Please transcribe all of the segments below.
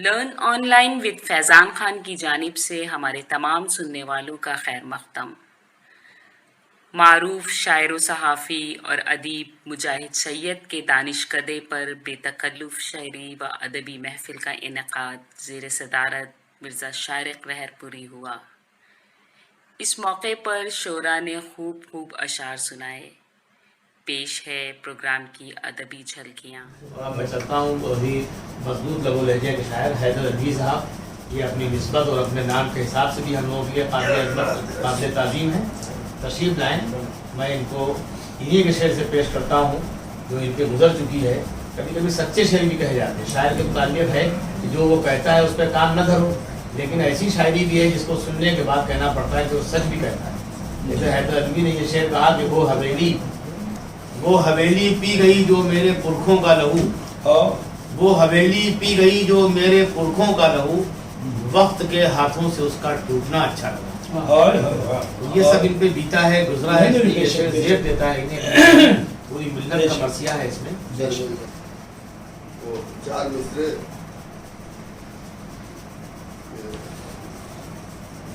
Learn on line with فیضان خان کی جانب سے ہمارے تمام سننے والوں کا خیر مقدم۔ معروف شاعر و صحافی اور ادیب مجاہد سید کے دانشکدے پر بے تکلف شعری و ادبی محفل کا انعقاد زیر صدارت مرزا شارق رحر پوری ہوا۔ اس موقع پر شعراء نے خوب اشعار سنائے۔ پیش ہے پروگرام کی ادبی جھلکیاں۔ میں چلتا ہوں تو ابھی مضبوط لب و لہجے کے شاعر حیدر علی صاحب، یہ اپنی نسبت اور اپنے نام کے حساب سے بھی ہم لوگوں کے لیے قابل تعظیم ہیں، تشریف لائیں۔ میں ان کو انہی کے شعر سے پیش کرتا ہوں جو ان کے گزر چکی ہے۔ کبھی کبھی سچے شعر بھی کہے جاتے ہیں، شاعر کے متعلق ہے کہ جو وہ کہتا ہے اس پہ کام نہ کرو، لیکن ایسی شاعری بھی ہے جس کو سننے کے بعد کہنا پڑتا ہے کہ وہ سچ بھی کہتا ہے۔ جیسے حیدر علی نے یہ شعر کہا کہ وہ حویلی پی گئی جو میرے پرکھوں کا لہو، وہ حویلی پی گئی جو میرے پرکھوں کا لہو، وقت کے ہاتھوں سے اس کا ٹوٹنا اچھا لگا۔ یہ سب ان پہ بیتا ہے، گزرا ہے، یہ شعر زیب دیتا ہے انہیں، پوری ملت کا مرثیہ ہے اس میں۔ وہ چار مصرے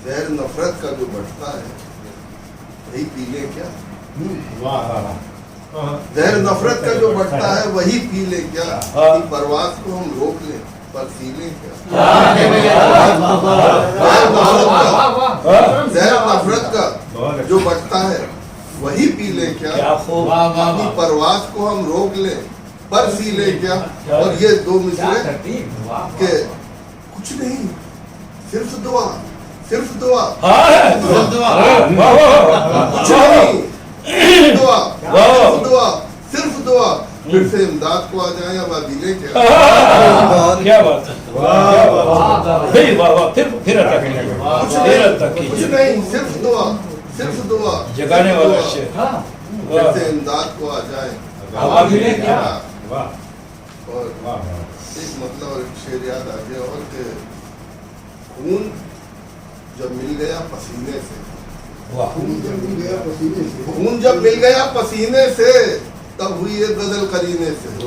زہر نفرت کا جو بڑھتا ہے وہی پی لیں کیا، زہر نفرت کا جو بڑھتا ہے وہی پی لیں کیا، پرواز کو ہم روک لیں پر سی لیں کیا۔ زہر نفرت کا جو بڑھتا ہے وہی پی لیں کیا، پرواز کو ہم روک لیں پر سی لیں کیا۔ اور یہ دو مصرے کہ کچھ نہیں، صرف دعا، صرف دعا، کچھ نہیں، دعا، صرف دعا، پھر سے امداد کو آ جائیں اب ابیلے کیا۔ کیا بات ہے، کچھ نہیں، صرف دعا، صرف دعا، جگانے والا شعر، پھر سے امداد کو آ جائیں ابیلے کیا۔ اور ایک مطلب اور ایک شعر یاد آ گیا اور کہ خون جب مل گیا پسینے سے، خون جب مل گیا پسینے سے تب ہوئی ایک غزل قرینے سے، مل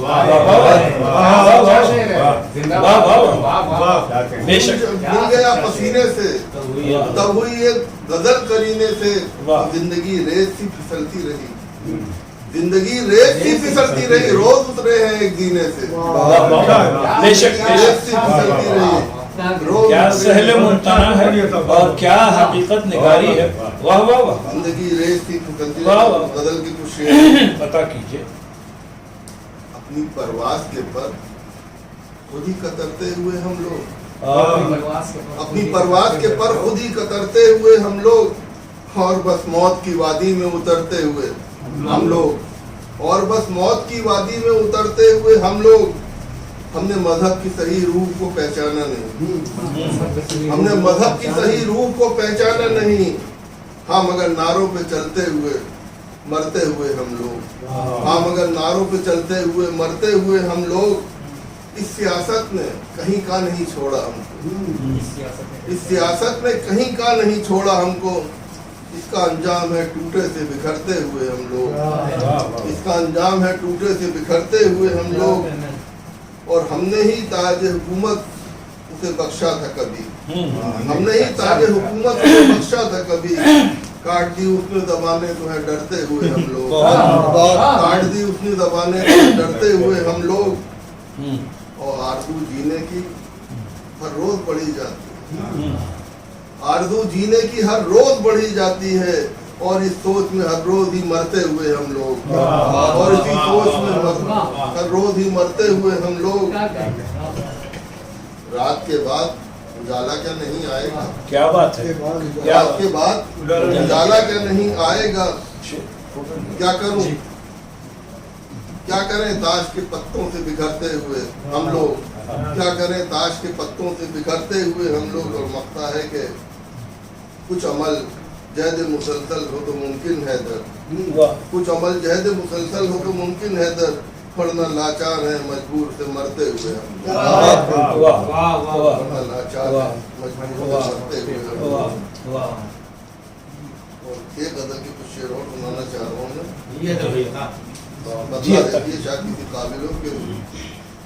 گیا پسینے سے تب ہوئی ایک غزل قرینے سے، زندگی ریت سی پھسلتی رہی، زندگی ریت سی پھسلتی رہی، روز اترے ہیں ایک زینے سے، ریت سی پھسلتی رہی، کیا سہل ممتنع ہے اور کیا حقیقت نگاری ہے۔ واہ واہ واہ، زندگی ریت سی پھسلتی رہی۔ غزل کی کچھ شعر پتہ کیجئے۔ اپنی پرواز کے پر خود ہی کترتے ہوئے ہم لوگ، اپنی پرواز کے پر خود ہی کترتے ہوئے ہم لوگ، اور بس موت کی وادی میں اترتے ہوئے ہم لوگ، اور بس موت کی وادی میں اترتے ہوئے ہم لوگ، ہم نے مذہب کی صحیح روح کو پہچانا نہیں، ہم نے مذہب کی صحیح روح کو پہچانا نہیں، ہاں مگر نعروں پہ چلتے ہوئے مرتے ہوئے ہم لوگ، ہاں مگر نعروں پہ چلتے ہوئے مرتے ہوئے ہم لوگ، اس سیاست نے کہیں کا نہیں چھوڑا ہم کو، اس سیاست نے کہیں کا نہیں چھوڑا ہم کو، اس کا انجام ہے ٹوٹے سے بکھرتے ہوئے ہم لوگ، اس کا انجام ہے ٹوٹے سے بکھرتے ہوئے ہم لوگ، اور ہم نے ہی تاج حکومت اسے بخشا تھا کبھی، ہم نے ہی تاج حکومت اسے بخشا تھا کبھی، کاٹ دی اس نے زبانیں تو ہے ڈرتے ہوئے ہم لوگ، کاٹ دی اس نے زبانیں تو ہے ڈرتے ہوئے ہم لوگ، اور آرزو جینے کی ہر روز بڑھی جاتی ہے، آرزو جینے کی ہر روز بڑھی جاتی ہے، اور اس سوچ میں ہر روز ہی مرتے ہوئے ہم لوگ، اور اسی سوچ میں ہر روز ہی مرتے ہوئے ہم لوگ، رات کے بعد اجالا کیا نہیں آئے گا، کیا بات ہے، رات کے بعد اجالا کیا نہیں آئے گا، کیا کروں کیا کریں تاش کے پتوں سے بکھرتے ہوئے ہم لوگ، کیا کریں تاش کے پتوں سے بکھرتے ہوئے ہم لوگ، اور مقتا ہے کہ کچھ عمل جہد مسلسل ہو تو ممکن ہے در، کچھ عمل جہد مسلسل ہو تو ممکن ہے در، ورنہ لاچار ہیں مجبور سے مرتے ہوئے ہم، ورنہ لاچار ہیں مجبور سے مرتے ہوئے ہم۔ اور ایک غزل کے کچھ شعر اور سنانا چاہ رہا ہوں میں، بتا دیکھیے شاید کسی قابل ہو کہ